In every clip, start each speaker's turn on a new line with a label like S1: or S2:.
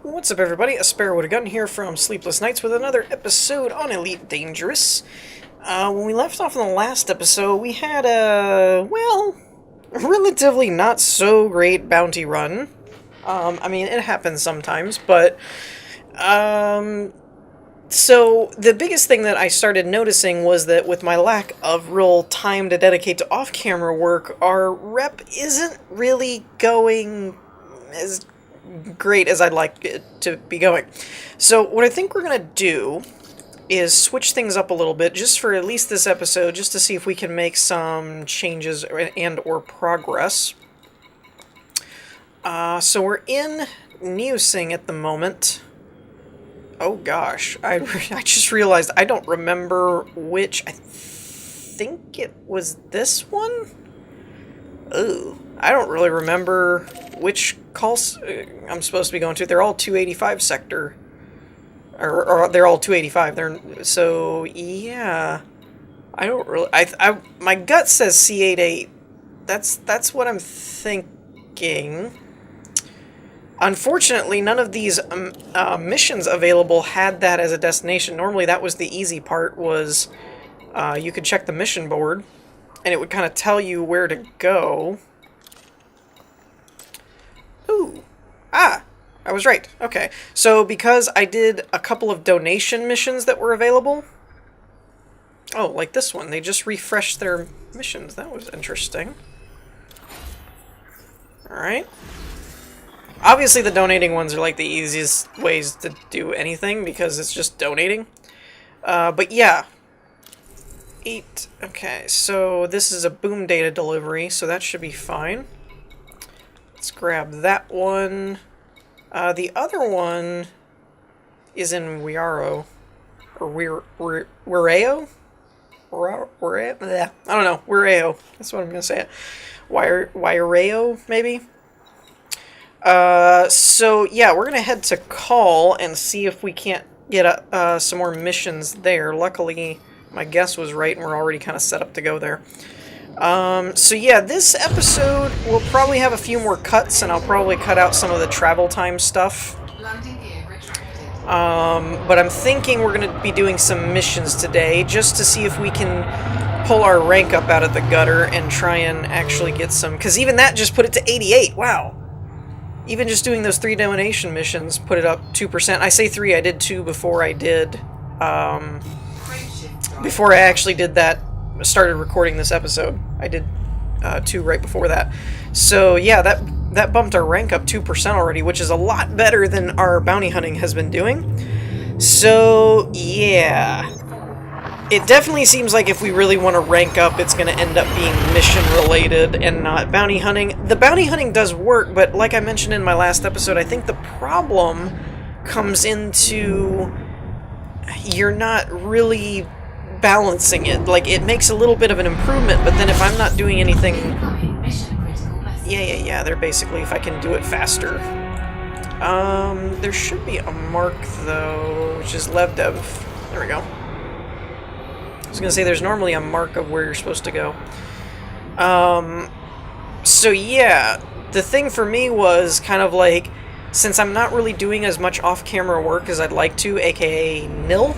S1: What's up, everybody? A Sparrow with a Gun here from Sleepless Nights with another episode on Elite Dangerous. When we left off in the last episode, we had a, well, relatively not so great bounty run. I mean, it happens sometimes, but, so the biggest thing that I started noticing was that with my lack of real time to dedicate to off-camera work, our rep isn't really going as great as I'd like it to be going. So what I think we're going to do is switch things up a little bit, just for at least this episode, just to see if we can make some changes and or progress. So we're in Newsing at the moment. Oh gosh, I just realized I don't remember which. I think it was this one? Ooh, I don't really remember which calls I'm supposed to be going to. They're all 285 sector. Or they're all 285. So, yeah. I don't really... my gut says C88. That's what I'm thinking. Unfortunately, none of these missions available had that as a destination. Normally, that was the easy part, was you could check the mission board, and it would kind of tell you where to go. Ooh. Ah! I was right. Okay. So, because I did a couple of donation missions that were available... Oh, like this one. They just refreshed their missions. That was interesting. Alright. Obviously, the donating ones are like the easiest ways to do anything, because it's just donating. But yeah. 8. Okay, so this is a boom data delivery, so that should be fine. Let's grab that one. The other one is in Wearo. Or Weireo? I don't know. Weireo. That's what I'm going to say it. Weireo, maybe? So, yeah, we're going to head to Call and see if we can't get some more missions there. Luckily, my guess was right, and we're already kind of set up to go there. So yeah, this episode will probably have a few more cuts, and I'll probably cut out some of the travel time stuff. But I'm thinking we're going to be doing some missions today, just to see if we can pull our rank up out of the gutter and try and actually get some... Because even that just put it to 88, wow! Even just doing those 3 donation missions put it up 2%. I say 3, I did 2 before I did... before I actually did that, started recording this episode. I did 2 right before that. So yeah, that bumped our rank up 2% already, which is a lot better than our bounty hunting has been doing. So yeah, it definitely seems like if we really want to rank up, it's going to end up being mission related and not bounty hunting. The bounty hunting does work, but like I mentioned in my last episode, I think the problem comes into you're not really balancing it. Like, it makes a little bit of an improvement, but then if I'm not doing anything... Yeah, they're basically, if I can do it faster. There should be a mark, though, which is LevDev. There we go. I was gonna say, there's normally a mark of where you're supposed to go. So yeah, the thing for me was kind of like, since I'm not really doing as much off-camera work as I'd like to, aka nil,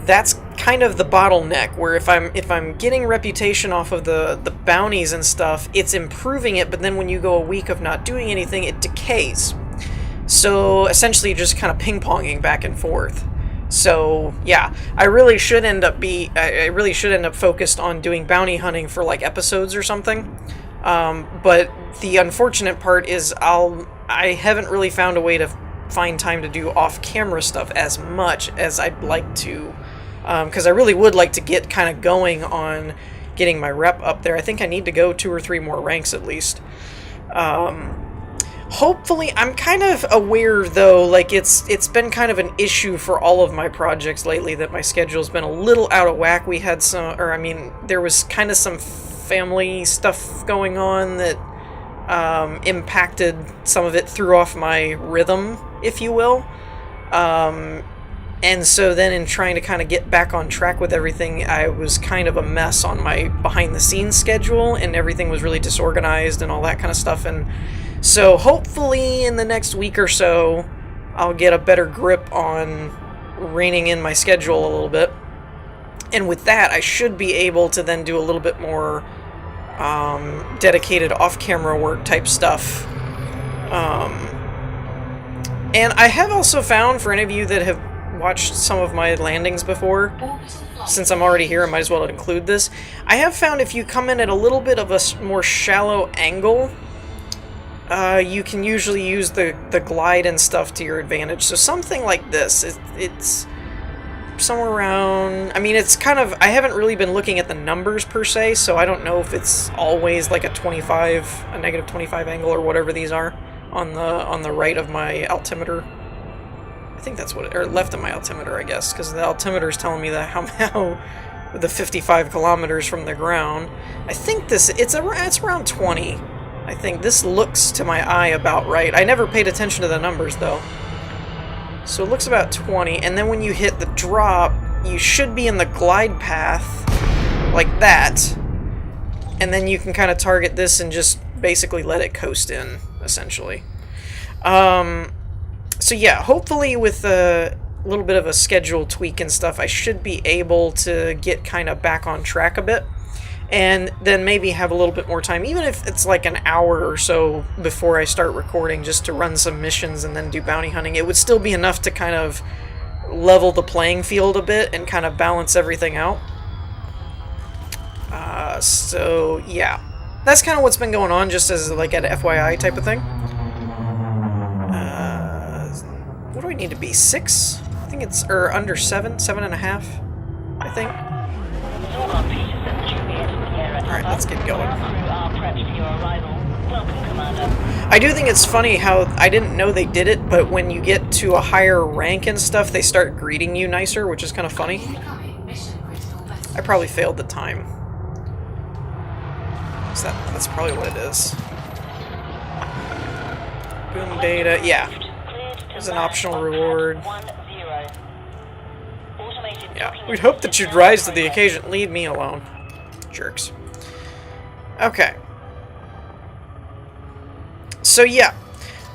S1: that's kind of the bottleneck, where if I'm getting reputation off of the bounties and stuff, it's improving it, but then when you go a week of not doing anything, it decays. So essentially just kind of ping-ponging back and forth. So yeah, I really should end up focused on doing bounty hunting for like episodes or something. But the unfortunate part is I haven't really found a way to find time to do off-camera stuff as much as I'd like to, because I really would like to get kind of going on getting my rep up there. I think I need to go 2 or 3 more ranks at least. Hopefully, I'm kind of aware though, like it's been kind of an issue for all of my projects lately that my schedule's been a little out of whack. We had there was kind of some family stuff going on that impacted some of it, threw off my rhythm, if you will. And so then in trying to kind of get back on track with everything, I was kind of a mess on my behind-the-scenes schedule, and everything was really disorganized and all that kind of stuff. And So hopefully in the next week or so, I'll get a better grip on reining in my schedule a little bit. And with that, I should be able to then do a little bit more dedicated off-camera work type stuff. And I have also found, for any of you that have watched some of my landings before, since I'm already here, I might as well include this. I have found if you come in at a little bit of a more shallow angle, you can usually use the glide and stuff to your advantage. So something like this, it's somewhere around, I mean, it's kind of, I haven't really been looking at the numbers per se, so I don't know if it's always like a negative 25 angle or whatever these are on the right of my altimeter. I think that's what it, or left of my altimeter, I guess, because the altimeter is telling me that how the 55 kilometers from the ground. I think it's around 20. I think this looks to my eye about right. I never paid attention to the numbers though. So it looks about 20, and then when you hit the drop, you should be in the glide path like that, and then you can kind of target this and just basically let it coast in, essentially. So yeah, hopefully with a little bit of a schedule tweak and stuff, I should be able to get kind of back on track a bit, and then maybe have a little bit more time, even if it's like an hour or so before I start recording, just to run some missions and then do bounty hunting. It would still be enough to kind of level the playing field a bit and kind of balance everything out. So yeah, that's kind of what's been going on, just as like an FYI type of thing. What do we need to be? 6? I think it's, or under 7, 7.5, I think. Alright, let's get going. I do think it's funny how, I didn't know they did it, but when you get to a higher rank and stuff, they start greeting you nicer, which is kind of funny. I probably failed the time. So that's probably what it is. Boom data, yeah. There's an optional reward. Yeah, we'd hope that you'd rise to the occasion. Leave me alone. Jerks. Okay. So yeah.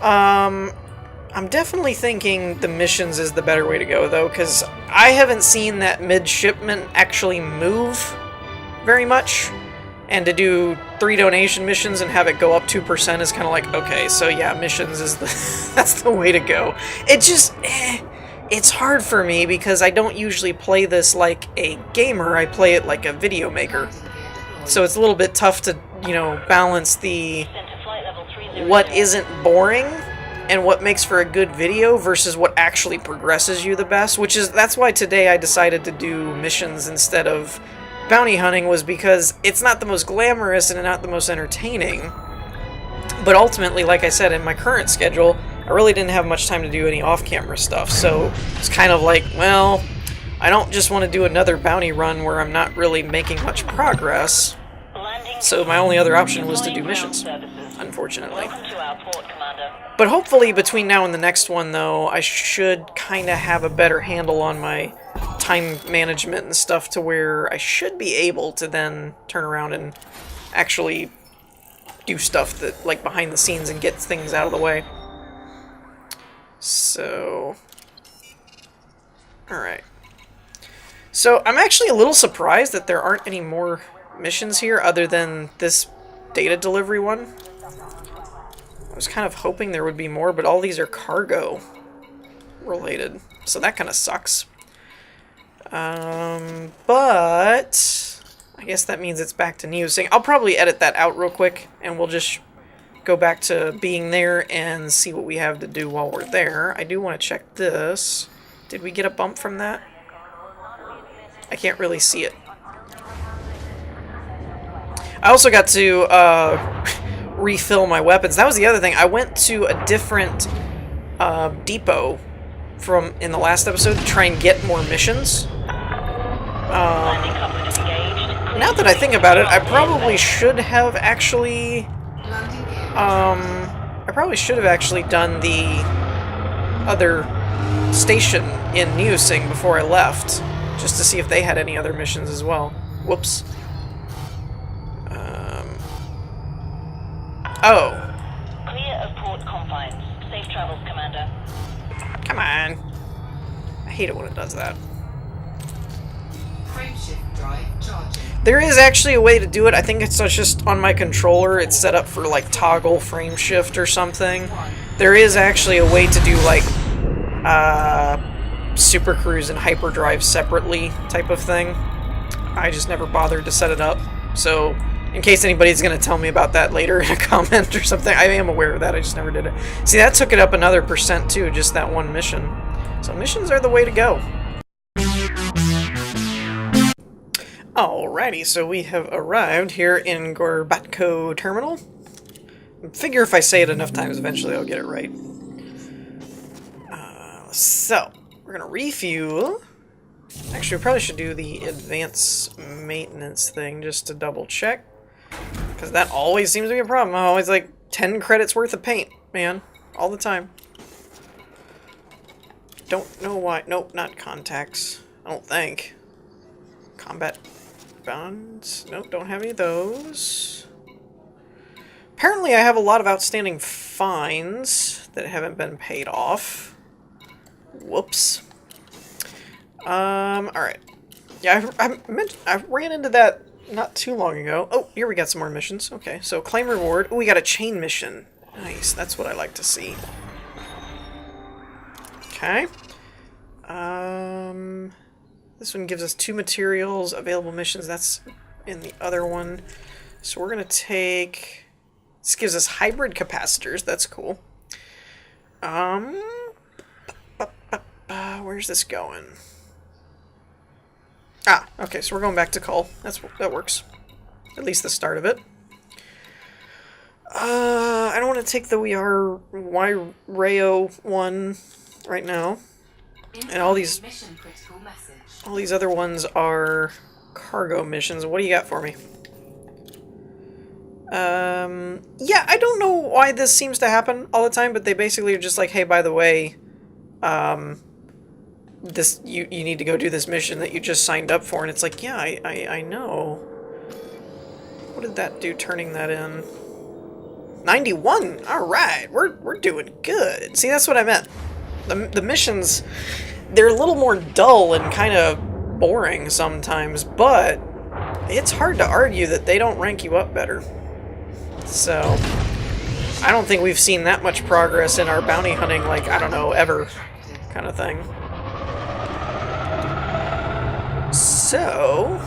S1: I'm definitely thinking the missions is the better way to go, though, because I haven't seen that midshipman actually move very much. And to do 3 donation missions and have it go up 2% is kind of like, okay, so yeah, missions is that's the way to go. It just, it's hard for me because I don't usually play this like a gamer, I play it like a video maker. So it's a little bit tough to, you know, balance the what isn't boring and what makes for a good video versus what actually progresses you the best, which is, that's why today I decided to do missions instead of bounty hunting, was because it's not the most glamorous and not the most entertaining, but ultimately, like I said, in my current schedule, I really didn't have much time to do any off-camera stuff, so it's kind of like, well, I don't just want to do another bounty run where I'm not really making much progress, so my only other option was to do missions, unfortunately. But hopefully between now and the next one, though, I should kind of have a better handle on my time management and stuff to where I should be able to then turn around and actually do stuff that, like, behind the scenes and get things out of the way. So, alright. So, I'm actually a little surprised that there aren't any more missions here other than this data delivery one. I was kind of hoping there would be more, but all these are cargo related, so that kind of sucks. But I guess that means it's back to Neosing. I'll probably edit that out real quick, and we'll just go back to being there and see what we have to do while we're there. I do want to check this. Did we get a bump from that? I can't really see it. I also got to refill my weapons. That was the other thing. I went to a different depot from in the last episode to try and get more missions. Now that I think about it, I probably should have actually done the other station in Neosing before I left, just to see if they had any other missions as well. Whoops. Oh.
S2: Safe travels, Commander.
S1: Come on. I hate it when it does that.
S3: Frameshift drive charging.
S1: There is actually a way to do it. I think it's just on my controller. It's set up for like toggle frame shift or something. There is actually a way to do like Super Cruise and Hyperdrive separately type of thing. I just never bothered to set it up. So in case anybody's going to tell me about that later in a comment or something, I am aware of that. I just never did it. See, that took it up another % too, just that one mission. So missions are the way to go. Alrighty, so we have arrived here in Gorbatko Terminal. I figure if I say it enough times, eventually I'll get it right. So, we're gonna refuel. Actually, we probably should do the advanced maintenance thing just to double check. Because that always seems to be a problem. I'm always like 10 credits worth of paint, man. All the time. Don't know why. Nope, not contacts. I don't think. Combat bonds? Nope, don't have any of those. Apparently I have a lot of outstanding fines that haven't been paid off. Whoops. Alright. Yeah, I ran into that not too long ago. Oh, here we got some more missions. Okay, so claim reward. Oh, we got a chain mission. Nice, that's what I like to see. Okay. This one gives us 2 materials, available missions. That's in the other one. So we're gonna take... This gives us hybrid capacitors. That's cool. Where's this going? Ah, okay, so we're going back to Cull. That works. At least the start of it. I don't want to take the Rayo one right now. And all these other ones are cargo missions. What do you got for me? Yeah, I don't know why this seems to happen all the time, but they basically are just like, hey, by the way, this you need to go do this mission that you just signed up for, and it's like, yeah, I know. What did that do turning that in? 91! Alright, we're doing good. See, that's what I meant. The missions, they're a little more dull and kind of boring sometimes, but it's hard to argue that they don't rank you up better. So, I don't think we've seen that much progress in our bounty hunting, like, I don't know, ever kind of thing. So,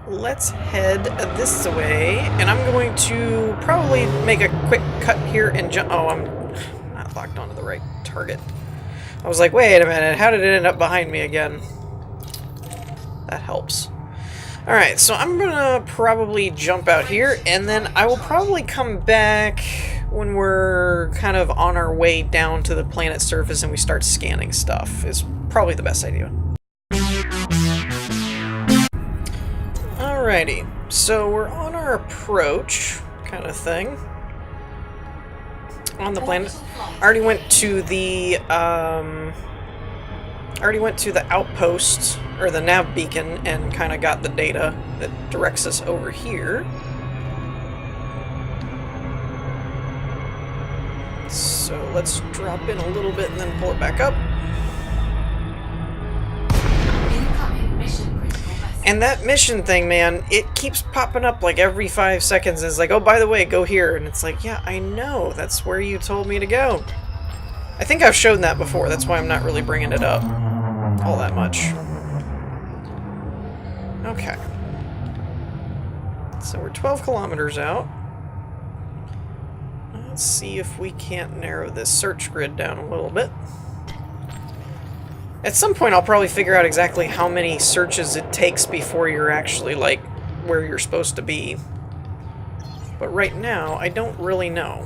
S1: let's head this way, and I'm going to probably make a quick cut here and jump. Oh, I'm not locked onto the right target. I was like, wait a minute, how did it end up behind me again? That helps. Alright, so I'm gonna probably jump out here, and then I will probably come back when we're kind of on our way down to the planet's surface and we start scanning stuff. Is probably the best idea. Alrighty, so we're on our approach kind of thing on the planet. I already went to the outpost, or the nav beacon, and kind of got the data that directs us over here. So let's drop in a little bit and then pull it back up. And that mission thing, man, it keeps popping up like every 5 seconds. It's like, oh, by the way, go here. And it's like, yeah, I know. That's where you told me to go. I think I've shown that before. That's why I'm not really bringing it up all that much. Okay. So we're 12 kilometers out. Let's see if we can't narrow this search grid down a little bit. At some point I'll probably figure out exactly how many searches it takes before you're actually, like, where you're supposed to be. But right now, I don't really know.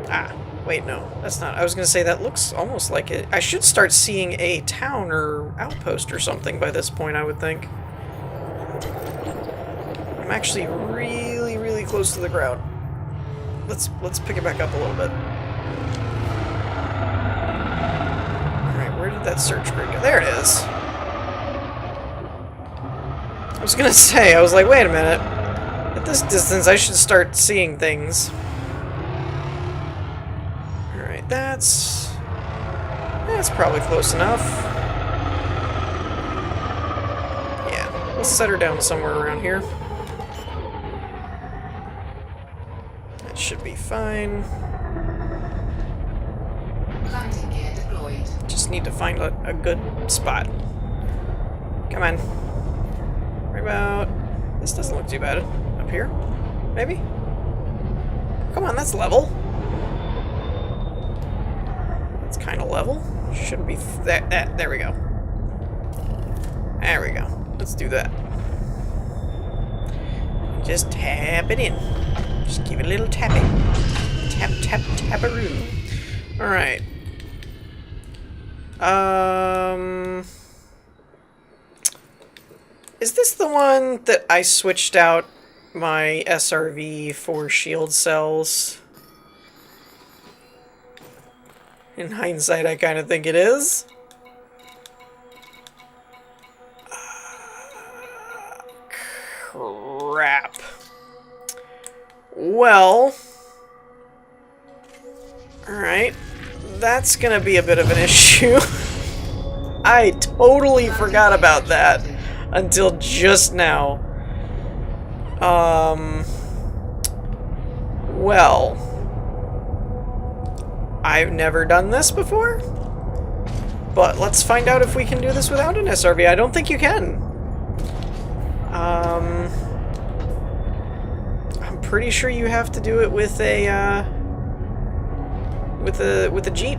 S1: Ah, wait, no, that's not. I was gonna say that looks almost like it. I should start seeing a town or outpost or something by this point, I would think. I'm actually really, really close to the ground. Let's pick it back up a little bit. Alright, where did that search grid go? There it is. I was gonna say, I was like, wait a minute. At this distance, I should start seeing things. Alright, that's probably close enough. Yeah, we'll set her down somewhere around here. That should be fine.
S2: Landing gear deployed.
S1: Just need to find a good spot. Come on. Right about... This doesn't look too bad. Up here? Maybe? Come on, that's level. That's kind of level. Shouldn't be... there we go. There we go. Let's do that. Just tap it in. Just give it a little tapping. Tap, tap, tap-a-roo. Alright. Is this the one that I switched out my SRV for shield cells? In hindsight, I kind of think it is. Crap. Well... Alright. That's gonna be a bit of an issue. I totally forgot about that until just now. Well, I've never done this before, but let's find out if we can do this without an SRV. I don't think you can. I'm pretty sure you have to do it with a with a Jeep.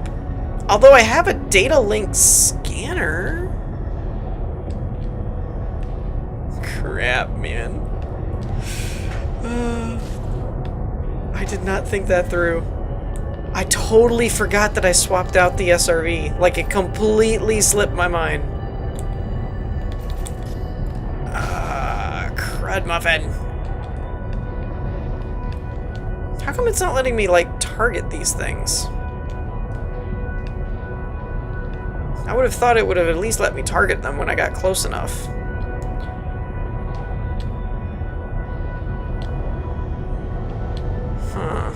S1: Although I have a data link scanner. Crap, man. I did not think that through. I totally forgot that I swapped out the SRV. Like, it completely slipped my mind. Crud muffin. How come it's not letting me, like, target these things? I would have thought it would have at least let me target them when I got close enough. Huh.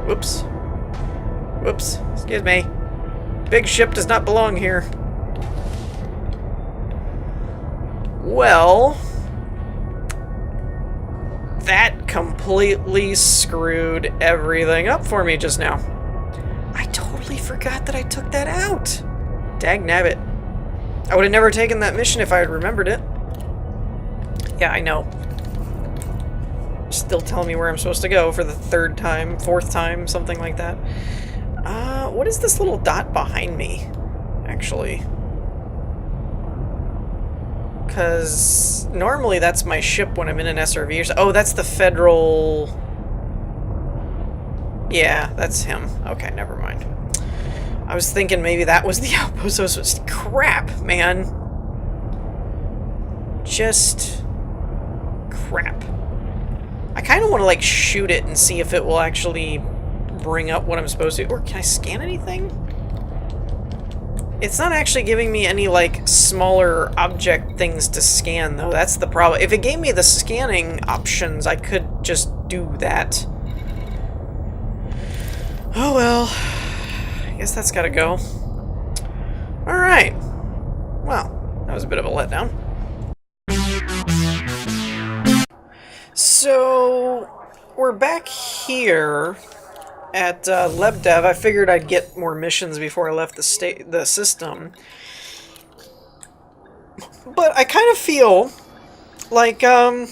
S1: Whoops. Whoops. Excuse me. Big ship does not belong here. Well... That completely screwed everything up for me just now. I totally forgot that I took that out. Dagnabbit. I would have never taken that mission if I had remembered it. Yeah, I know. Still telling me where I'm supposed to go for the third time, fourth time, something like that. What is this little dot behind me, actually? Because normally that's my ship when I'm in an SRV or so. Oh, that's the federal... Yeah, that's him. Okay, never mind. I was thinking maybe that was the outpost. So it was crap, man. Just crap. I kind of want to like shoot it and see if it will actually bring up what I'm supposed to. Or can I scan anything? It's not actually giving me any like smaller object things to scan though. That's the problem. If it gave me the scanning options, I could just do that. Oh well. I guess that's gotta go. Alright. Well, that was a bit of a letdown. So, we're back here at LebDev. I figured I'd get more missions before I left the system. But I kind of feel like a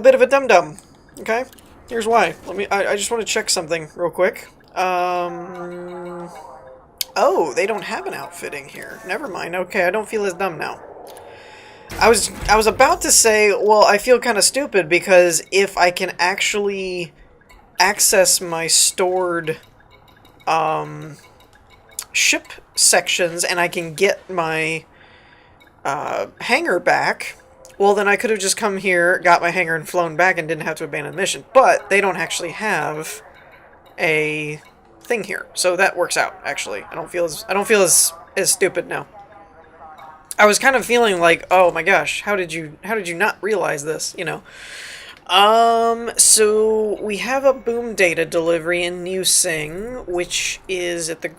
S1: bit of a dum-dum. Okay? Here's why. I just want to check something real quick. Oh, they don't have an outfitting here. Never mind. Okay, I don't feel as dumb now. I was about to say, well, I feel kind of stupid because if I can actually access my stored ship sections and I can get my hangar back, well, then I could have just come here, got my hangar, and flown back and didn't have to abandon the mission. But they don't actually have a thing here, so that works out. Actually, I don't feel as stupid now. I was kind of feeling like, oh my gosh, how did you not realize this? You know. So we have a boom data delivery in New Sing, which is at the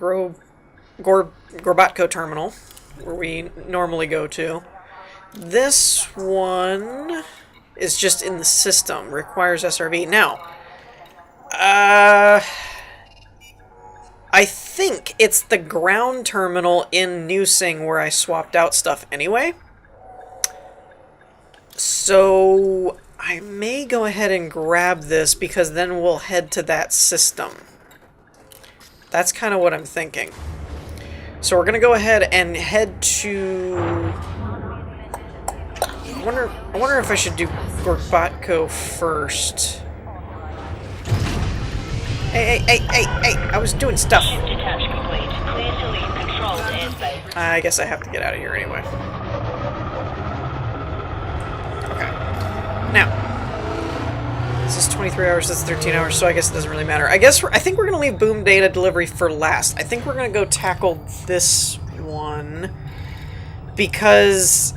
S1: Gorbatko terminal, where we normally go to. This one is just in the system, requires SRV. Now, I think it's the ground terminal in New Sing where I swapped out stuff anyway. So I may go ahead and grab this because then we'll head to that system. That's kind of what I'm thinking. So we're going to go ahead and head to... I wonder if I should do Gorbatko first. Hey, I was doing stuff. I guess I have to get out of here anyway. Okay. Now, this is 23 hours, this is 13 hours, so I guess it doesn't really matter. I think we're going to leave boom data delivery for last. I think we're going to go tackle this one because...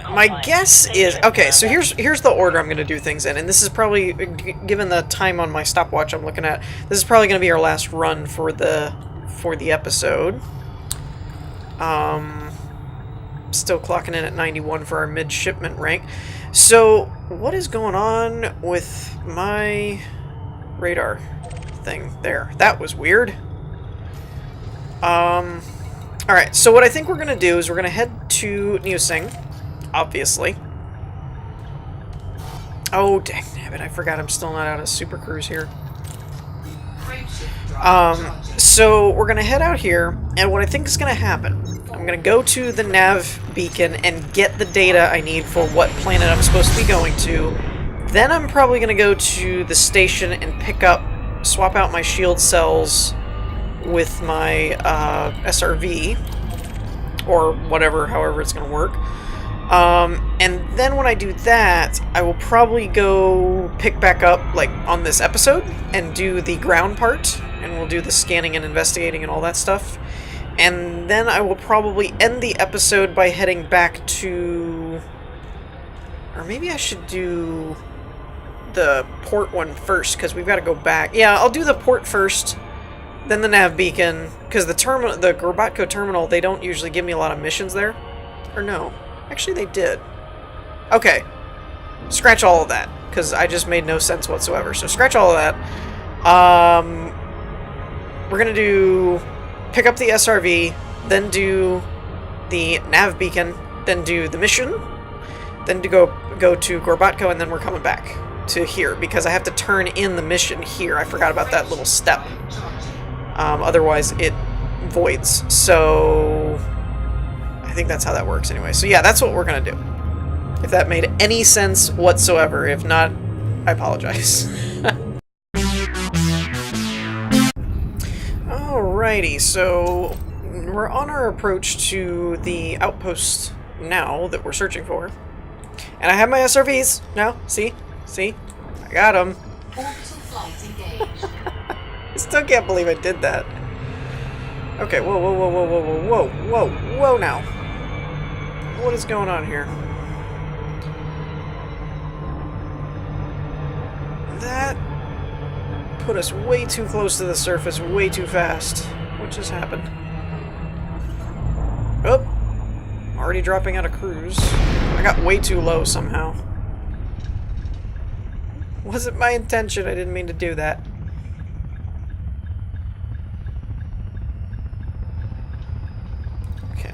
S1: my guess is... Okay, so here's the order I'm going to do things in, and this is probably, given the time on my stopwatch I'm looking at, this is probably going to be our last run for the episode. Still clocking in at 91 for our midshipment rank. So, what is going on with my radar thing there? That was weird. Alright, so what I think we're going to do is we're going to head to New Sing, obviously. Oh, dang it, I forgot I'm still not out of Super Cruise here. So we're going to head out here, and what I think is going to happen, I'm going to go to the nav beacon and get the data I need for what planet I'm supposed to be going to. Then I'm probably going to go to the station and swap out my shield cells with my SRV, or whatever, however it's going to work. And then when I do that, I will probably go pick back up, like, on this episode, and do the ground part, and we'll do the scanning and investigating and all that stuff. And then I will probably end the episode by heading back to... Or maybe I should do the port one first, because we've got to go back. Yeah, I'll do the port first, then the nav beacon, because the Gorbatko terminal, they don't usually give me a lot of missions there. Or no. Actually, they did. Okay. Scratch all of that, because I just made no sense whatsoever. So scratch all of that. We're going to pick up the SRV, then do the nav beacon, then do the mission, then to go to Gorbatko, and then we're coming back to here, because I have to turn in the mission here. I forgot about that little step. Otherwise, it voids. So... I think that's how that works anyway. So yeah, that's what we're going to do. If that made any sense whatsoever. If not, I apologize. Alrighty, so we're on our approach to the outpost now that we're searching for. And I have my SRVs now. See? I got them. I still can't believe I did that. Okay, whoa now. What is going on here? That put us way too close to the surface, way too fast. What just happened? Oh! Already dropping out of cruise. I got way too low somehow. Wasn't my intention, I didn't mean to do that.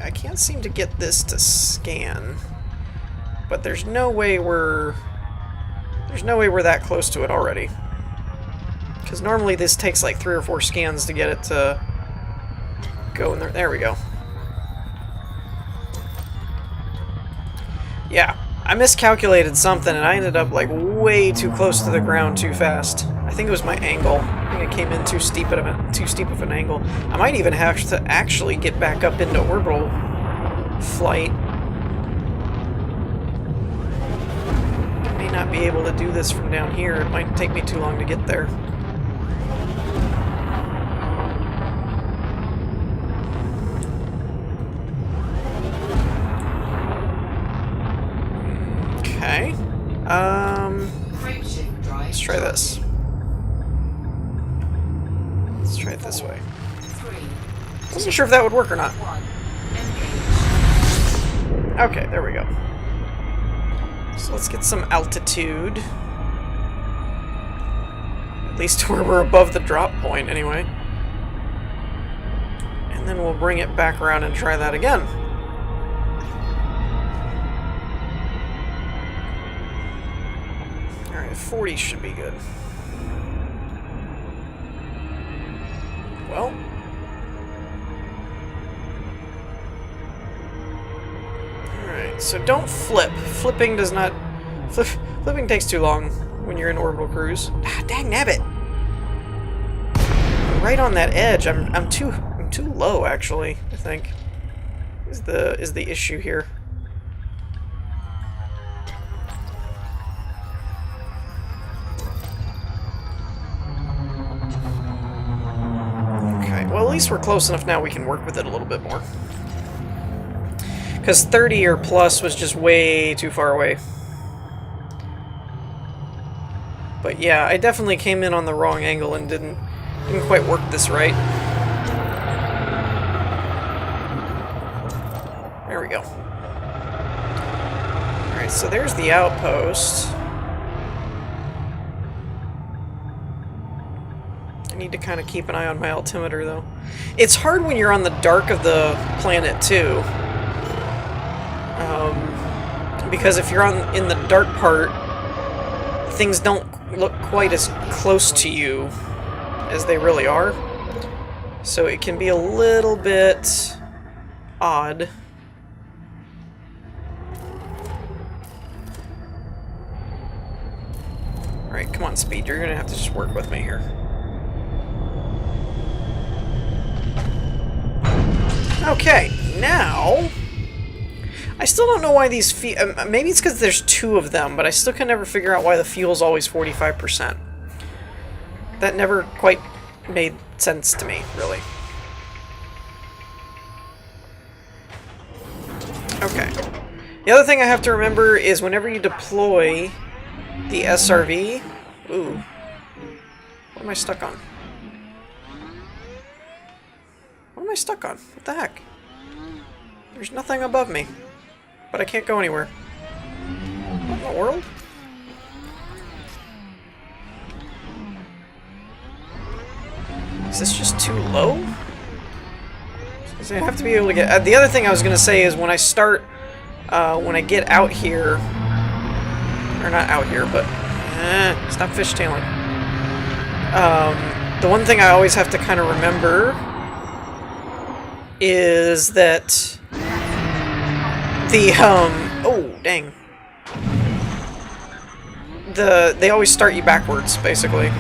S1: I can't seem to get this to scan, but there's no way we're that close to it already. Because normally this takes like 3 or 4 scans to get it to go in there. There we go. Yeah, I miscalculated something and I ended up like way too close to the ground too fast. I think it was my angle. I think it came in too steep of an angle. I might even have to actually get back up into orbital flight. I may not be able to do this from down here. It might take me too long to get there. Wasn't sure if that would work or not. Okay, there we go. So let's get some altitude. At least to where we're above the drop point, anyway. And then we'll bring it back around and try that again. Alright, 40 should be good. Well. Alright, so don't flip. Flipping does not... Flipping takes too long when you're in orbital cruise. Ah, dang nabbit! Right on that edge. I'm too low, actually, I think. Is the issue here. Okay, well, at least we're close enough now we can work with it a little bit more. Because 30 or plus was just way too far away. But yeah, I definitely came in on the wrong angle and didn't quite work this right. There we go. Alright, so there's the outpost. I need to kind of keep an eye on my altimeter, though. It's hard when you're on the dark of the planet, too. Because if you're in the dark part, things don't look quite as close to you as they really are. So it can be a little bit odd. Alright, come on, Speed. You're gonna have to just work with me here. Okay, now... I still don't know why these maybe it's because there's two of them, but I still can never figure out why the fuel's always 45%. That never quite made sense to me, really. Okay. The other thing I have to remember is whenever you deploy the SRV... Ooh. What am I stuck on? What am I stuck on? What the heck? There's nothing above me. But I can't go anywhere. What in the world? Is this just too low? I have to be able to get... the other thing I was going to say is when I start... when I get out here... Or not out here, but... stop fishtailing. The one thing I always have to kind of remember... is that... oh, dang. They always start you backwards, basically.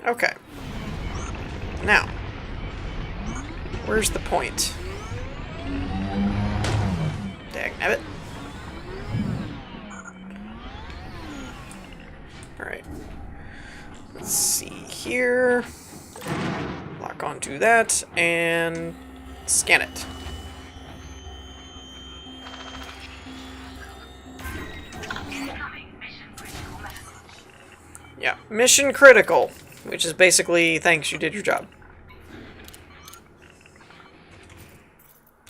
S1: Okay. Now. Where's the point? Dagnabbit. Alright. Let's see here. Lock onto that, and scan it. Yeah, mission critical, which is basically, thanks, you did your job.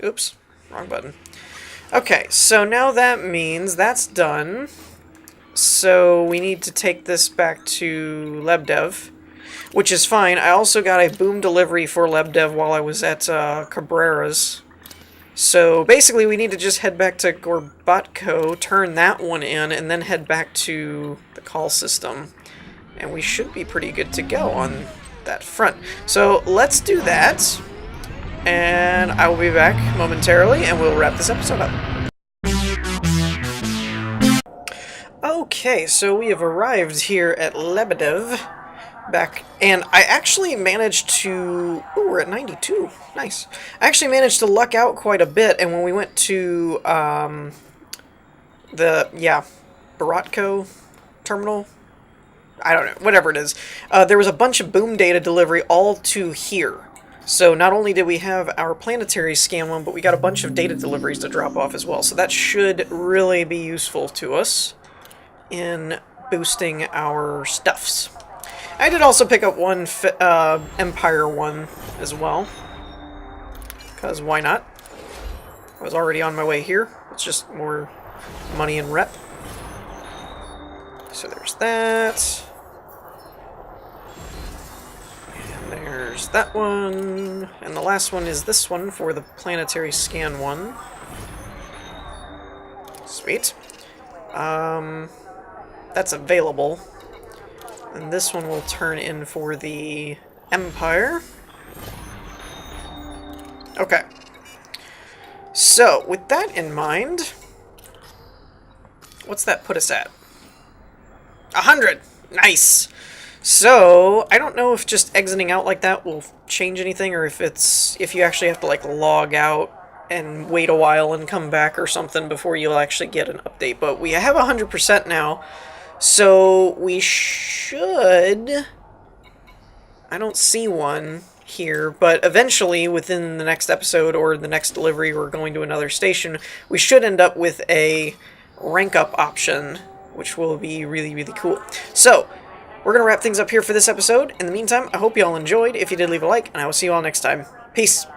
S1: Oops, wrong button. Okay, so now that means that's done. So we need to take this back to LebDev. Which is fine. I also got a boom delivery for LebDev while I was at Cabrera's. So basically we need to just head back to Gorbatko, turn that one in, and then head back to the call system. And we should be pretty good to go on that front. So let's do that. And I will be back momentarily, and we'll wrap this episode up. Okay, so we have arrived here at LebDev. Back, and I actually managed to... Ooh, we're at 92. Nice. I actually managed to luck out quite a bit, and when we went to, Borotko terminal? I don't know, whatever it is. There was a bunch of boom data delivery all to here. So not only did we have our planetary scan one, but we got a bunch of data deliveries to drop off as well. So that should really be useful to us in boosting our stuffs. I did also pick up one Empire one as well. Because why not? I was already on my way here. It's just more money and rep. So there's that. And there's that one. And the last one is this one for the planetary scan one. Sweet. That's available. And this one will turn in for the Empire. Okay. So, with that in mind, what's that put us at? 100! Nice! So, I don't know if just exiting out like that will change anything, or if you actually have to, like, log out and wait a while and come back or something before you'll actually get an update. But we have 100% now, so we should... I don't see one here, but eventually, within the next episode or the next delivery or going to another station, we should end up with a rank up option, which will be really, really cool. So, we're going to wrap things up here for this episode. In the meantime, I hope you all enjoyed. If you did, leave a like, and I will see you all next time. Peace!